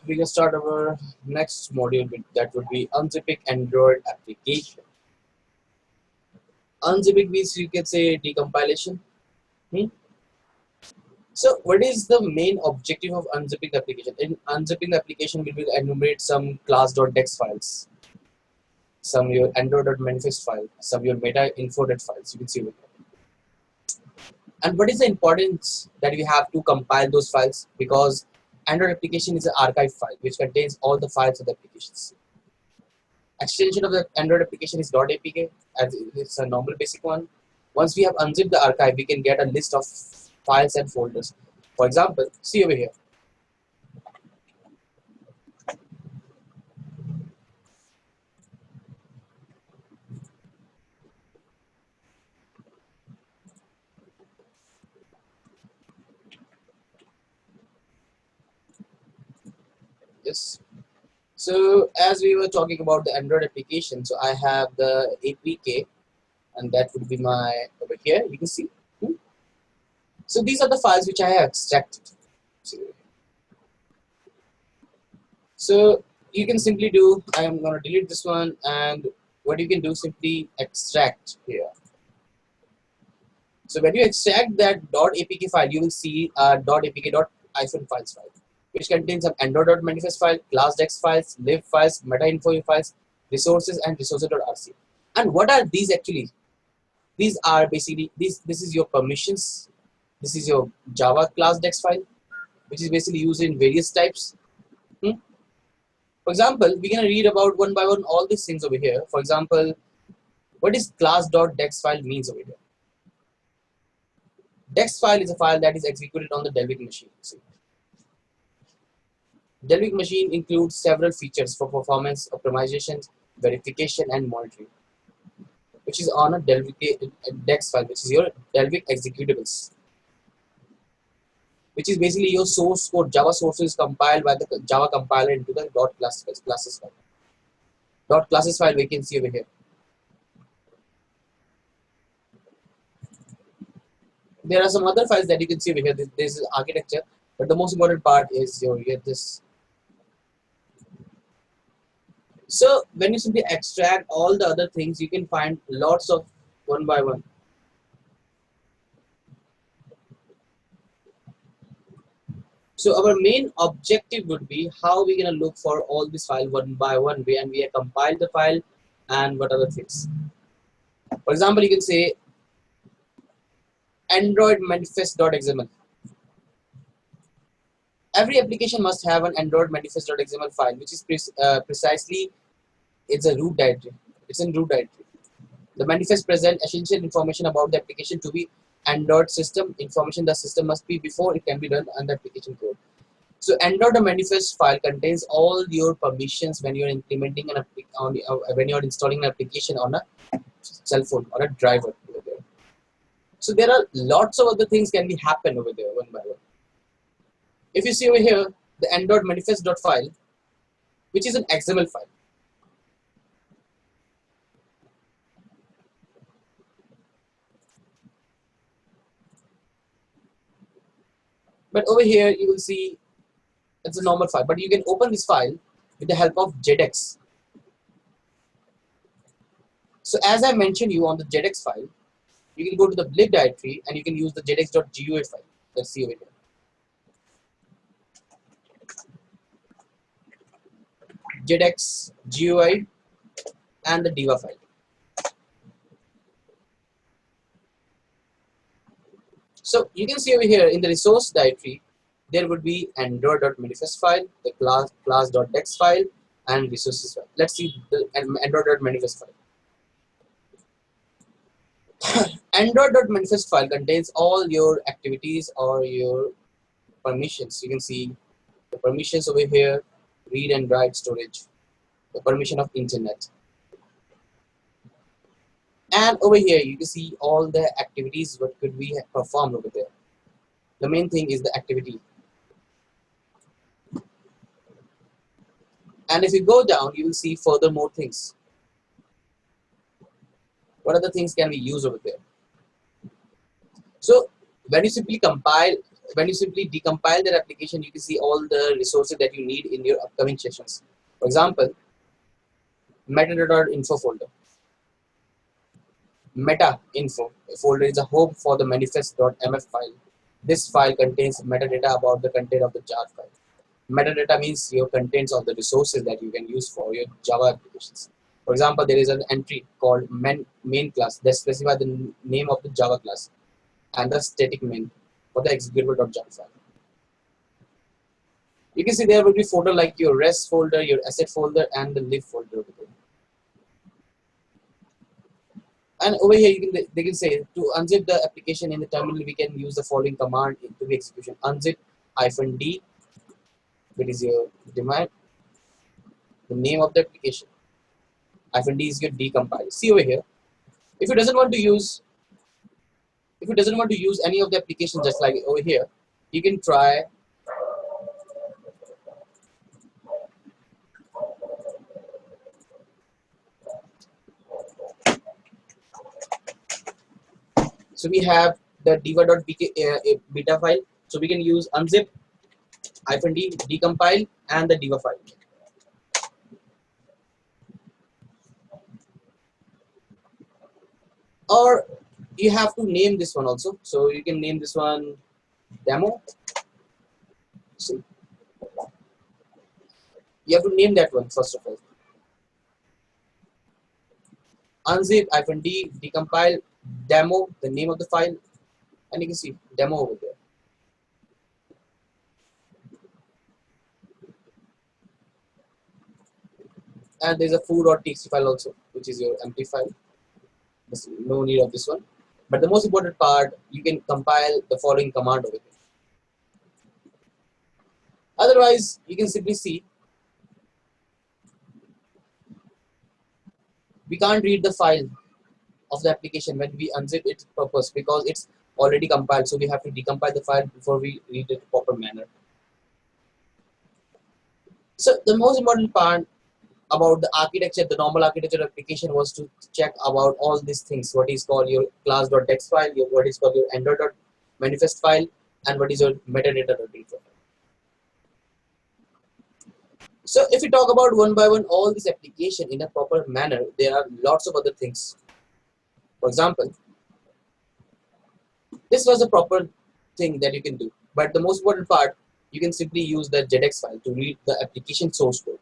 we can start our next module that would be unzipping Android application. Unzipping means you can say decompilation. Hmm? So what is the main objective of unzipping the application? In unzipping the application, we will enumerate some class.dex files, some your android.manifest file, some your meta info.files. You can see over here. And what is the importance that we have to compile those files? Because Android application is an archive file which contains all the files of the applications. Extension of the Android application is .apk, as it's a normal basic one. Once we have unzipped the archive, we can get a list of files and folders. For example, see over here. Yes. So as we were talking about the Android application, so I have the APK, and that would be my over here. You can see. So these are the files which I have extracted. So you can simply do. I am going to delete this one, and what you can do, simply extract here. So when you extract that .apk file, you will see a .apk.files file, which contains some android.manifest file, class.dex files, lib files, meta-info files, resources, and resources.rc. And what are these actually? These are basically this is your permissions. This is your Java class.dex file, which is basically used in various types. For example, we're gonna read about one by one all these things over here. For example, what is class.dex file means over here? Dex file is a file that is executed on the Delvic machine. Delvic machine includes several features for performance optimization, verification, and monitoring, which is on a Dex file, which is your Delvic executables, which is basically your source code. Java sources compiled by the Java compiler into the .classes file. .classes file we can see over here. There are some other files that you can see over here. This is architecture, but the most important part is your this. So when you simply extract all the other things, you can find lots of one by one. So our main objective would be how we're gonna look for all this file one by one way, and we compile the file and what other things. For example, you can say Android manifest.xml. Every application must have an Android manifest.xml file, which is precisely it's a root directory. It's in root directory. The manifest present essential information about the application to be Android system information. The system must be before it can be run on the application code. So Android manifest file contains all your permissions when you're implementing an when you're installing an application on a cell phone or a driver over there. So there are lots of other things can be happen over there one by one. If you see over here the Android manifest.file, which is an XML file. But over here you will see it's a normal file, but you can open this file with the help of JDX. So as I mentioned you on the JDX file, you can go to the lib directory and you can use the JDX.gui file. Let's see over here. JDX, GUI, and the diva file. So you can see over here in the resource directory, there would be android.manifest file, the class.dex file, and resources file. Let's see the android.manifest file. Android.manifest file contains all your activities or your permissions. You can see the permissions over here, read and write storage, the permission of internet. And over here, you can see all the activities what could be performed over there. The main thing is the activity. And if you go down, you will see further more things. What other things can we use over there? So when you simply compile when you simply decompile that application, you can see all the resources that you need in your upcoming sessions. For example, metadata.info folder. Meta info folder is a home for the manifest.mf file. This file contains metadata about the content of the jar file. Metadata means your contents of the resources that you can use for your Java applications. For example, there is an entry called main class that specifies the name of the Java class and the static main for the executable.jar file. You can see there will be folder like your res folder, your asset folder, and the lib folder over there. And over here, they can say to unzip the application in the terminal, we can use the following command into the execution: unzip -d, that is your demand, the name of the application. -d is your decompile. See over here, if it doesn't want to use, if it doesn't want to use any of the application, just like over here, you can try. So we have the diva.bk beta file. So we can use unzip -d, decompile, and the diva file. Or you have to name this one also. So you can name this one demo. See, you have to name that one first of all. Unzip -d, decompile, demo, the name of the file, and you can see demo over there. And there's a foo.txt file also, which is your empty file. There's no need of this one. But the most important part, you can compile the following command over here. Otherwise, you can simply see we can't read the file of the application when we unzip its purpose because it's already compiled. So we have to decompile the file before we read it in proper manner. So the most important part about the architecture, the normal architecture application was to check about all these things. What is called your class.text file, what is called your ender.manifest file, and what is your metadata.info. So if we talk about one by one all this application in a proper manner, there are lots of other things. For example, this was a proper thing that you can do. But the most important part, you can simply use the JDX file to read the application source code.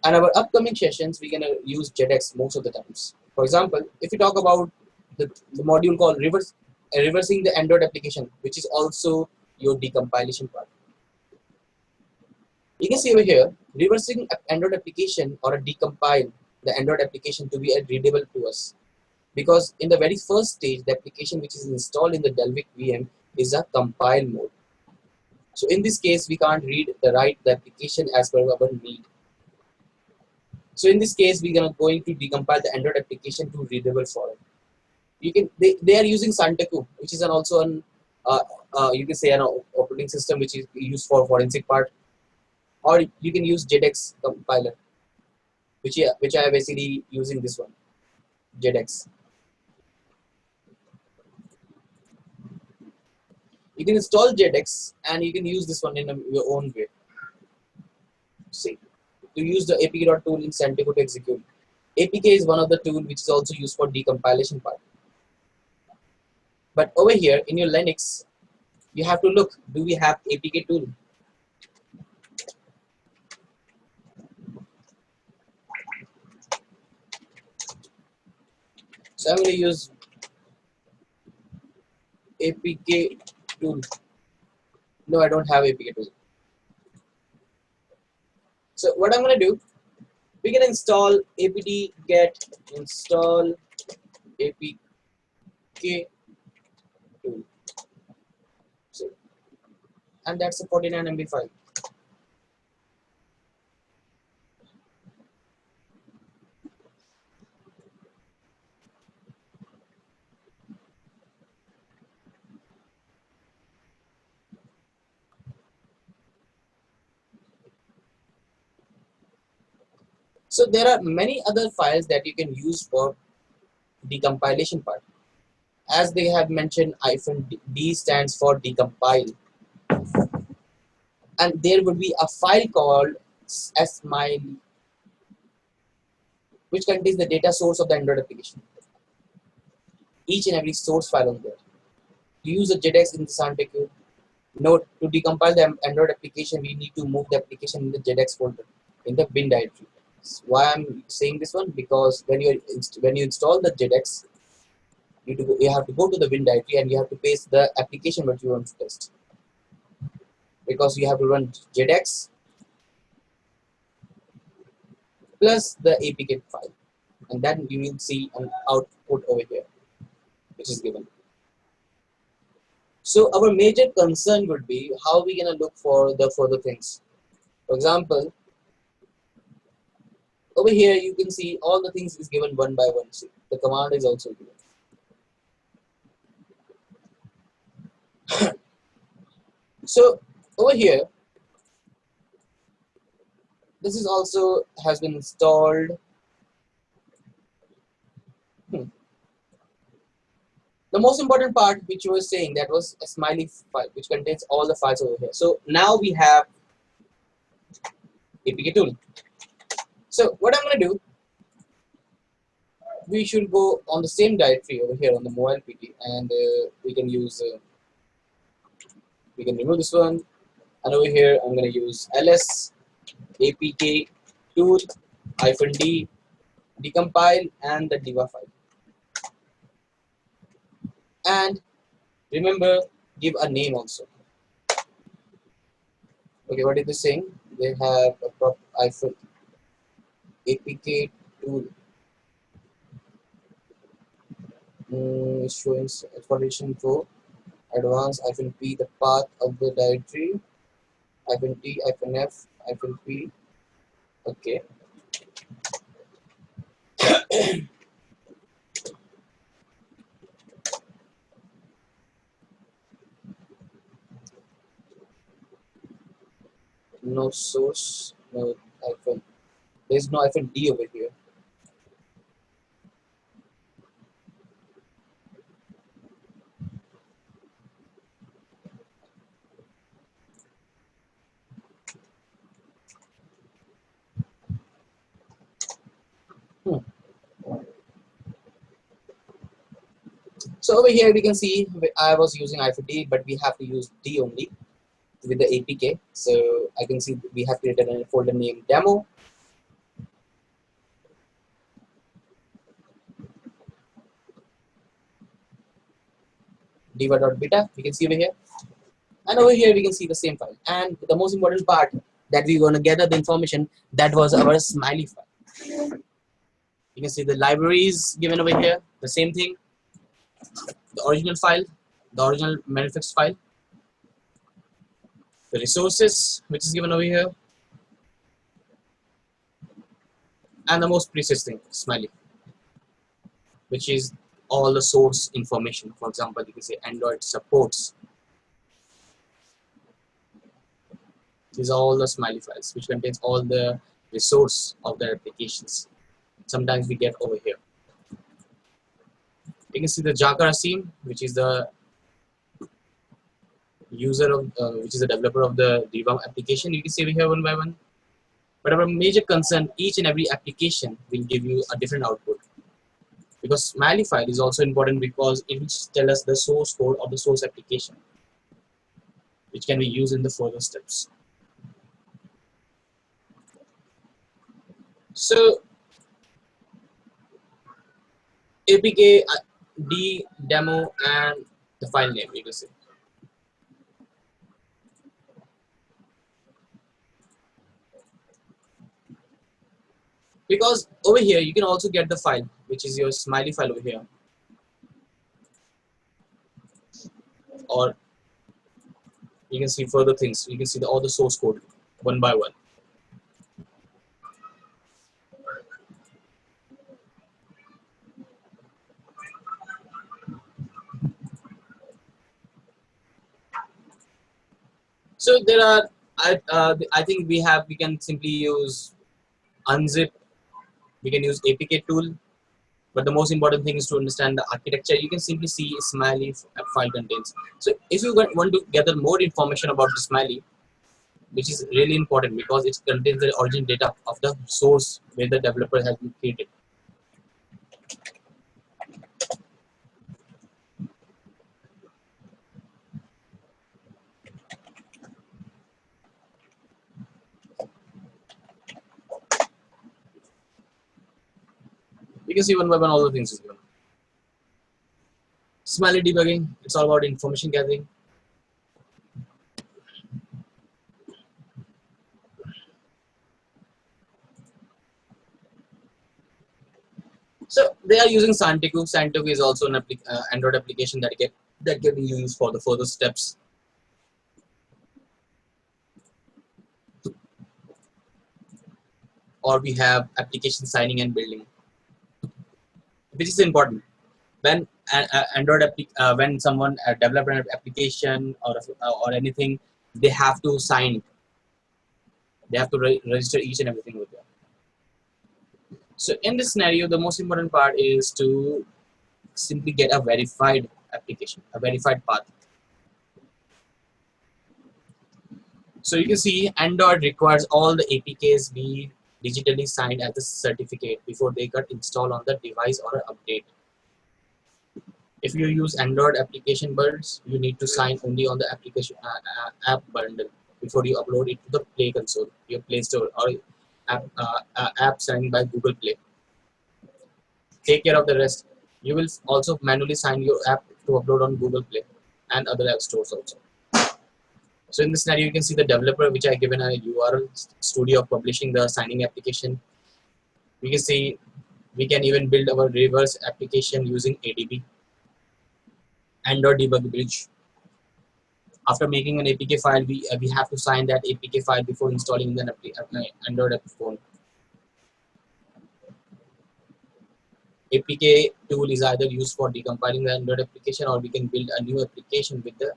And our upcoming sessions, we're going to use JDX most of the times. For example, if we talk about the module called reversing the Android application, which is also your decompilation part. You can see over here, reversing Android application or a decompile the Android application to be readable to us. Because in the very first stage, the application which is installed in the Delvic VM is a compile mode. So in this case, we can't read the application as per our need. So in this case, we're going to decompile the Android application to readable form. You can they are using Santaku, which is also an you can say an operating system which is used for forensic part, or you can use JDX compiler, which I am basically using this one, JDX. You can install JDX and you can use this one in your own way. See, to use the Apk tool in Santaku to execute. Apk is one of the tools which is also used for decompilation part. But over here in your Linux, you have to look, do we have Apk tool? So I'm going to use Apk tool. No, I don't have Apk tool. So what I'm going to do, we can install apt get install apk tool. So, and that's a 49 MB file. So there are many other files that you can use for decompilation part. as they have mentioned, -d stands for decompile, and there would be a file called smile, which contains the data source of the Android application, each and every source file on there. To use the JDEX in the Untitled Chapter, note, to decompile the Android application, we need to move the application in the JDEX folder in the bin directory. Why I'm saying this one? Because when you install the JDEX, you have to go to the bin directory and you have to paste the application that you want to test, because you have to run JDEX plus the Apk file, and then you will see an output over here which is given. So our major concern would be how we gonna look for the further things. For example, over here you can see all the things is given one by one. See, the command is also given. So over here, this is also has been installed. The most important part which you were saying, that was a smiley file which contains all the files over here. So now we have Apk Tool. So what I'm going to do, we should go on the same directory over here on the mobile PT, and we can use we can remove this one, and over here I'm going to use ls apk tool -d decompile and the diva file, and remember, give a name also. Okay, what is this saying? They have a prop apk tool showing exploration for advanced -p the path of the directory -t -f -p. Okay, no source, no hyphen. There's no -d over here. Hmm. So over here we can see I was using -d, but we have to use d only with the apk. So I can see we have created a folder named demo. diva.beta, we can see over here, and over here we can see the same file. And the most important part, that we're going to gather the information, that was our smiley file. You can see the libraries given over here, the same thing, the original file, the original manifest file, the resources which is given over here, and the most precious thing, smiley, which is all the source information. For example, you can say Android supports. These are all the smiley files which contains all the resource of the applications. Sometimes we get over here. You can see the Jakar Asim, which is the user of, which is the developer of the Diva application. You can see over here one by one. But our major concern, each and every application will give you a different output. Because smiley file is also important because it will tell us the source code of the source application, which can be used in the further steps. So apk d demo and the file name, you can see. Because over here you can also get the file which is your smiley file over here, or you can see further things. You can see all the source code one by one. So there are, I think we can simply use unzip. We can use apk tool. But the most important thing is to understand the architecture. You can simply see Smiley file contains. So if you want to gather more information about the Smiley, which is really important because it contains the origin data of the source where the developer has been created. You can see one by one all the things is given. Smiley debugging, it's all about information gathering. So they are using Santiku. Santiku is also an Android application that can be used for the further steps. Or we have application signing and building, which is important. When when someone develop an application or anything, they have to sign. They have to register each and everything with them. So in this scenario, the most important part is to simply get a verified application, a verified path. So you can see Android requires all the APKs be digitally signed as a certificate before they get installed on the device or update. If you use Android application bundles, you need to sign only on the application app bundle before you upload it to the Play console, your Play Store, or app signed by Google Play. Take care of the rest. You will also manually sign your app to upload on Google Play and other app stores also. So in this scenario, you can see the developer, which I given a URL studio of publishing the signing application. You can see we can even build our reverse application using ADB, Android debug bridge. After making an APK file, we have to sign that APK file before installing an Android app phone. Apk tool is either used for decompiling the Android application, or we can build a new application with the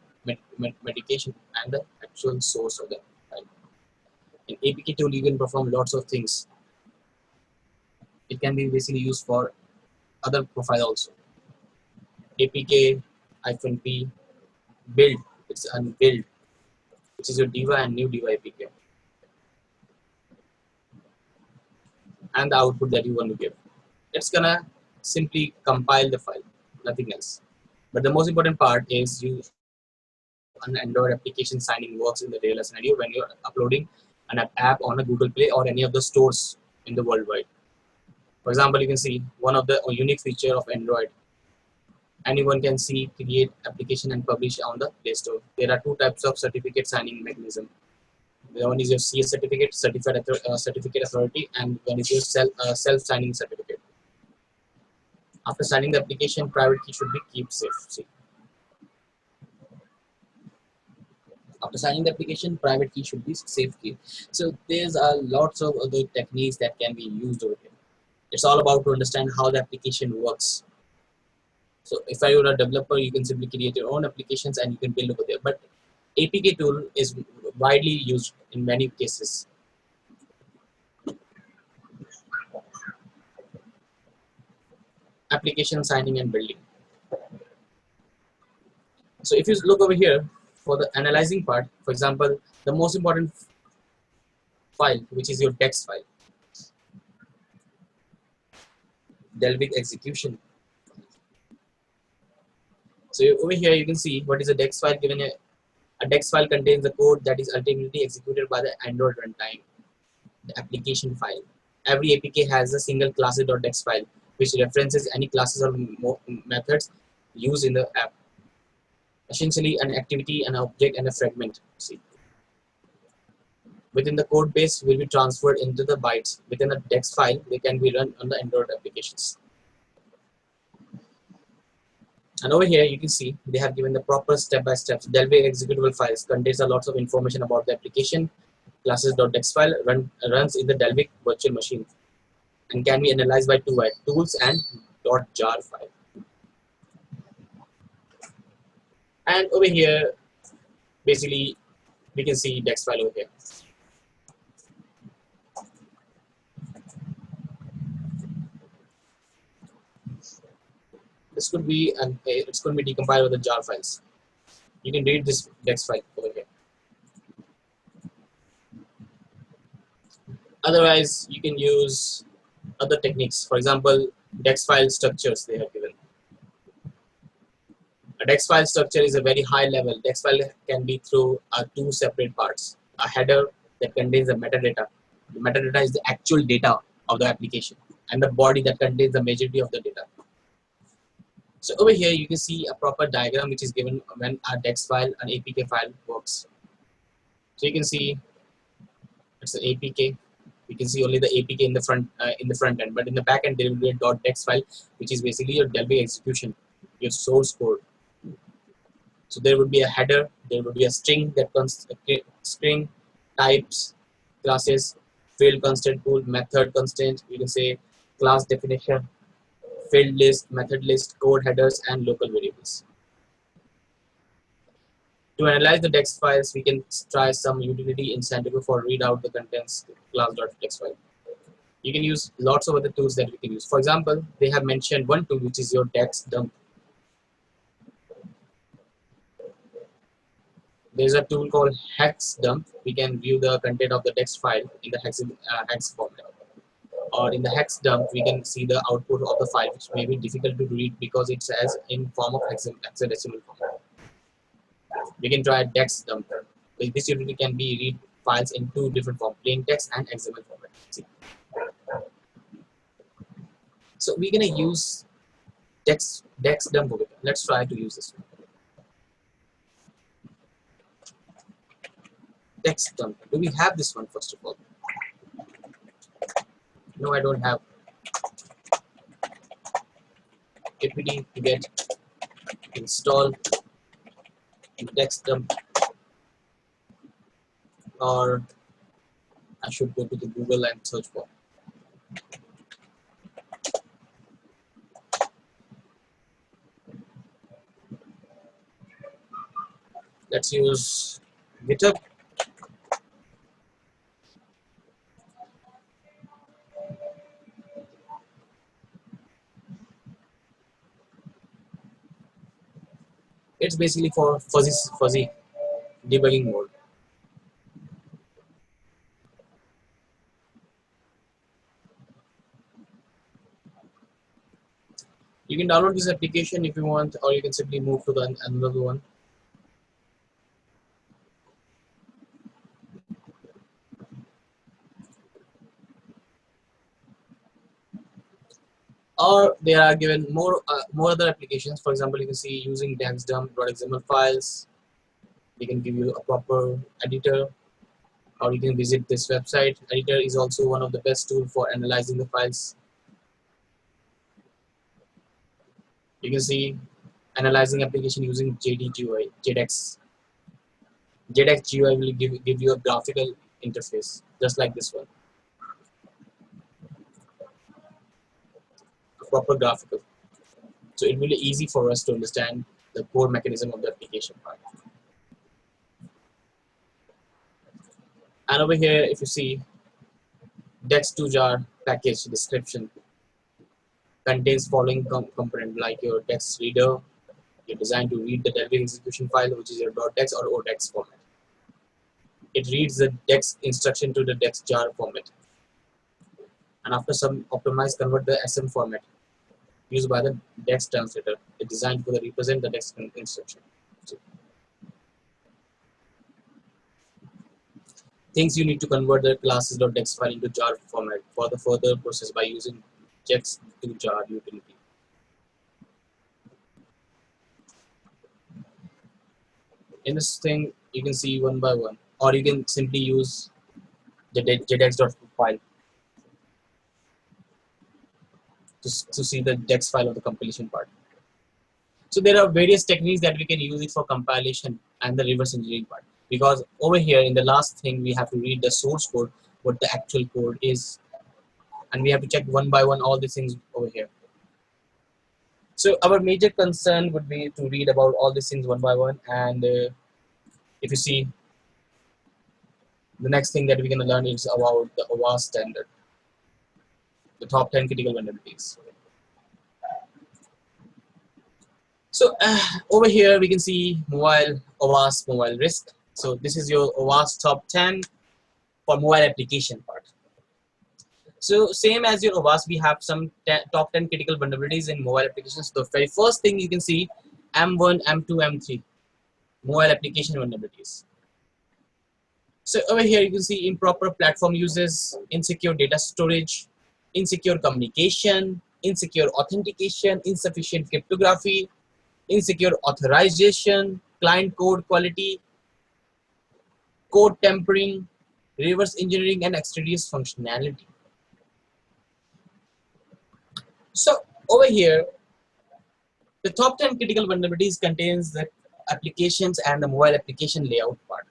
medication and the actual source of the file. In Apk tool, you can perform lots of things. It can be basically used for other profile also. Apk-p build, it's unbuild, which is your diva and new diva apk, and the output that you want to give. It's gonna simply compile the file, nothing else. But the most important part is you an Android application signing works in the real scenario when you're uploading an app on a Google Play or any of the stores in the worldwide. For example, you can see one of the unique feature of Android. Anyone can see, create application and publish on the Play Store. There are two types of certificate signing mechanism. One is your CS certificate, certificate authority, and one is your self signing certificate. After signing the application, private key should be kept safe. See. After signing the application, private key should be safe key. So there's lots of other techniques that can be used over here. It's all about to understand how the application works. So if you're a developer, you can simply create your own applications and you can build over there. But Apk tool is widely used in many cases. Application signing and building. So if you look over here for the analyzing part, for example, the most important file, which is your text file, Delvic execution. So over here you can see what is a text file. Given a text file contains the code that is ultimately executed by the Android runtime, the application file. Every APK has a single classes.txt file which references any classes or methods used in the app. Essentially an activity, an object, and a fragment. See. Within the code base will be transferred into the bytes. Within a text file, they can be run on the Android applications. And over here, you can see they have given the proper step-by-step. Delvic executable files contains a lots of information about the application. Classes.txt file runs in the Delvic virtual machine and can be analyzed by two tools and .jar file. And over here, basically, we can see text file over here. This could be it's going to be decompiled with the jar files. You can read this text file over here. Otherwise, you can use other techniques. For example, text file structures they have given. A text file structure is a very high level. Text file can be through two separate parts. A header that contains the metadata. The metadata is the actual data of the application, and the body that contains the majority of the data. So over here, you can see a proper diagram which is given when a text file, an APK file works. So you can see it's the APK. You can see only the APK in the front end, but in the back end there will be a .text file, which is basically your Delphi execution, your source code. So there would be a header, there would be a string that comes string types, classes, field constant pool, method constraint. You can say class definition, field list, method list, code headers, and local variables. To analyze the text files, we can try some utility in Santiago for read out the contents class.text file. You can use lots of other tools that we can use. For example, they have mentioned one tool which is your text dump. There's a tool called hex dump. We can view the content of the text file in the hex format. Or in the hex dump, we can see the output of the file, which may be difficult to read because it says in form of hexadecimal format. We can try text dump. This utility can be read files in two different forms, plain text and XML format. See. So we're gonna use text dump over here. Let's try to use this one. Text dump. Do we have this one first of all? No, I don't have. Apt to get install text dump, or I should go to the Google and search for. Let's use GitHub. It's basically for fuzzy debugging mode. You can download this application if you want, or you can simply move to another one. Or there are given more other applications. For example, you can see using textdump.xml files. They can give you a proper editor, or you can visit this website. Editor is also one of the best tools for analyzing the files. You can see analyzing application using JDX. JDX GUI will give you a graphical interface, just like this one. A proper graphical. So it will be easy for us to understand the core mechanism of the application part. And over here, if you see, text2jar package description contains following component like your text reader. You're designed to read the Delphi execution file, which is your .text or .otext format. It reads the text instruction to the text jar format, and after some optimize, convert the SM format used by the text translator. It's designed to represent the text instruction. So, things you need to convert the classes.text file into jar format for the further process by using text2jar utility. In this thing, you can see one by one, or you can simply use the JDX.file to see the text file of the compilation part. So there are various techniques that we can use it for compilation and the reverse engineering part. Because over here in the last thing, we have to read the source code, what the actual code is, and we have to check one by one all these things over here. So our major concern would be to read about all these things one by one, and if you see, the next thing that we're going to learn is about the OWASP standard, the top 10 critical vulnerabilities. So over here we can see mobile OWASP mobile risk. So this is your OWASP top 10 for mobile application part. So same as your OWASP, we have some top 10 critical vulnerabilities in mobile applications. The very first thing you can see M1, M2, M3 mobile application vulnerabilities. So over here you can see improper platform uses, insecure data storage, insecure communication, insecure authentication, insufficient cryptography, insecure authorization, client code quality, code tampering, reverse engineering, and extraneous functionality. So over here, the top 10 critical vulnerabilities contains the applications and the mobile application layout part.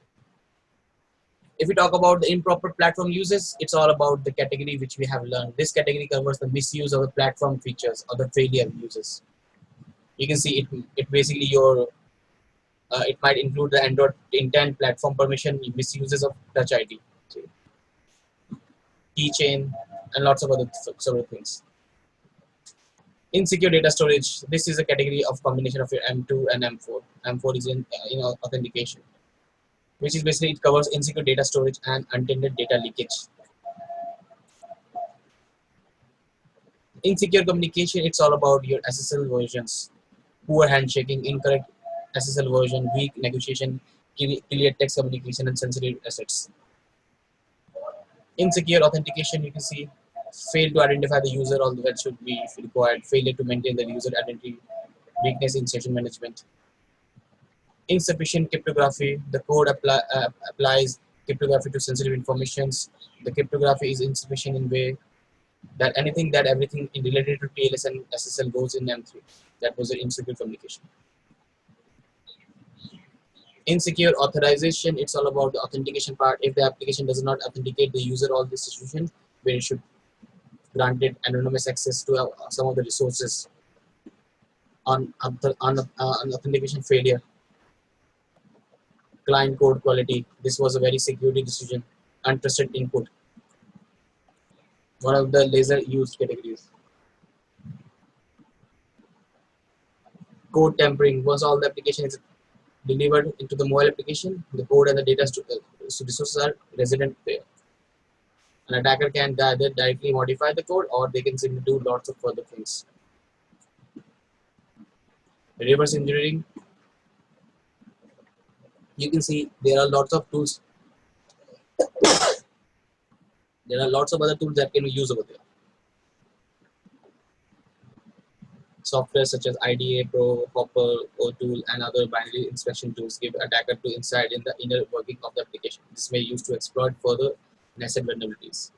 If we talk about the improper platform uses, it's all about the category which we have learned. This category covers the misuse of the platform features or the failure uses. You can see it basically it might include the Android intent, platform permission, misuses of Touch ID, keychain, and lots of other several things. Insecure data storage. This is a category of combination of your M2 and M4. M4 is in authentication, which is basically it covers insecure data storage and unintended data leakage. Insecure communication. It's all about your SSL versions, poor handshaking, incorrect SSL version, weak negotiation, clear text communication, and sensitive assets. Insecure authentication. You can see fail to identify the user, although that should be required. Failure to maintain the user identity, weakness in session management. Insufficient cryptography. The code applies cryptography to sensitive informations. The cryptography is insufficient in way that everything in related to TLS and SSL goes in M3. That was the insecure communication. Insecure authorization. It's all about the authentication part. If the application does not authenticate the user or the institution, where it should grant it anonymous access to some of the resources on authentication failure. Client code quality. This was a very security decision. Untrusted input. One of the laser used categories. Code tampering. Once all the application is delivered into the mobile application, the code and the data resources are resident there. An attacker can either directly modify the code or they can simply do lots of further things. Reverse engineering. You can see there are lots of tools. There are lots of other tools that can be used over there. Software such as IDA Pro, Hopper, OTool, and other binary inspection tools give attacker to insight in the inner working of the application. This may be used to exploit further nascent vulnerabilities.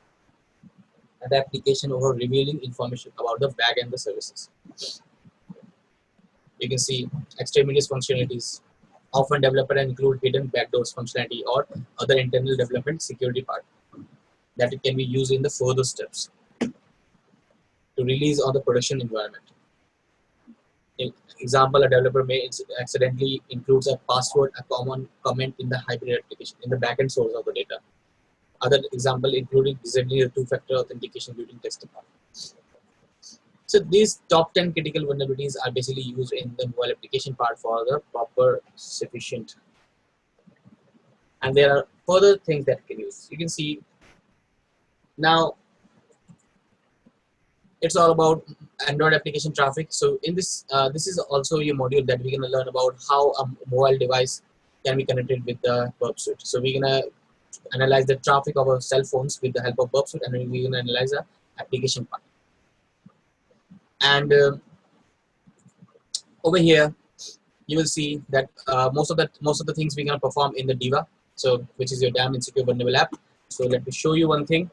And the application over revealing information about the back and the services. You can see extraneous functionalities. Often developer include hidden backdoors functionality or other internal development security part that it can be used in the further steps to release on the production environment. Example, a developer may accidentally includes a password, a common comment in the hybrid application, in the backend source of the data. Other example including disabling the two-factor authentication during testing. So these top 10 critical vulnerabilities are basically used in the mobile application part for the proper sufficient. And there are further things that you can use. You can see now it's all about Android application traffic. So in this, this is also a module that we're going to learn about how a mobile device can be connected with the Burp Suite. So we're going to analyze the traffic of our cell phones with the help of Burp Suite, and then we're going to analyze the application part. And over here, you will see that most of the things we're going to perform in the Diva, so which is your damn insecure vulnerable app. So let me show you one thing.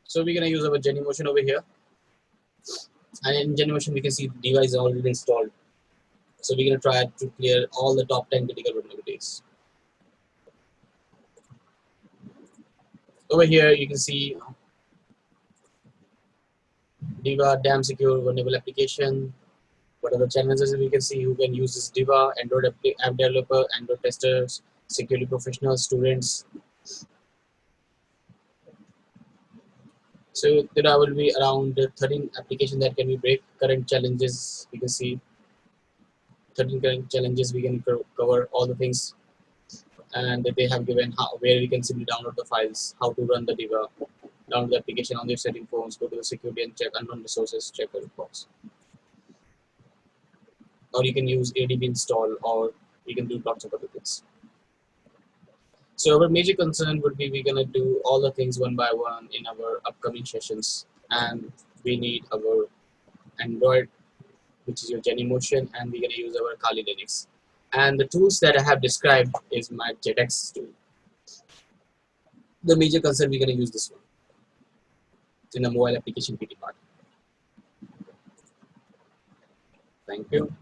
So we're gonna use our Genymotion over here, and in Genymotion we can see the device is already installed. So we're gonna try to clear all the top 10 critical vulnerabilities. Over here you can see Diva Dam Secure Vulnerable Application. What are the challenges we can see? Who can use this Diva? Android app developer, Android testers, security professionals, students. So there will be around 13 applications that can be break. Current challenges we can see 13 current challenges. We can cover all the things, and they have given how, where we can simply download the files, how to run the Diva, download the application on your setting phones, go to the security and check unknown resources, check the box. Or you can use ADB install, or you can do lots of other things. So our major concern would be we're gonna do all the things one by one in our upcoming sessions, and we need our Android, which is your Genymotion, and we're gonna use our Kali Linux. And the tools that I have described is my JetX tool. The major concern we're gonna use this one in the mobile application PT part. Thank you.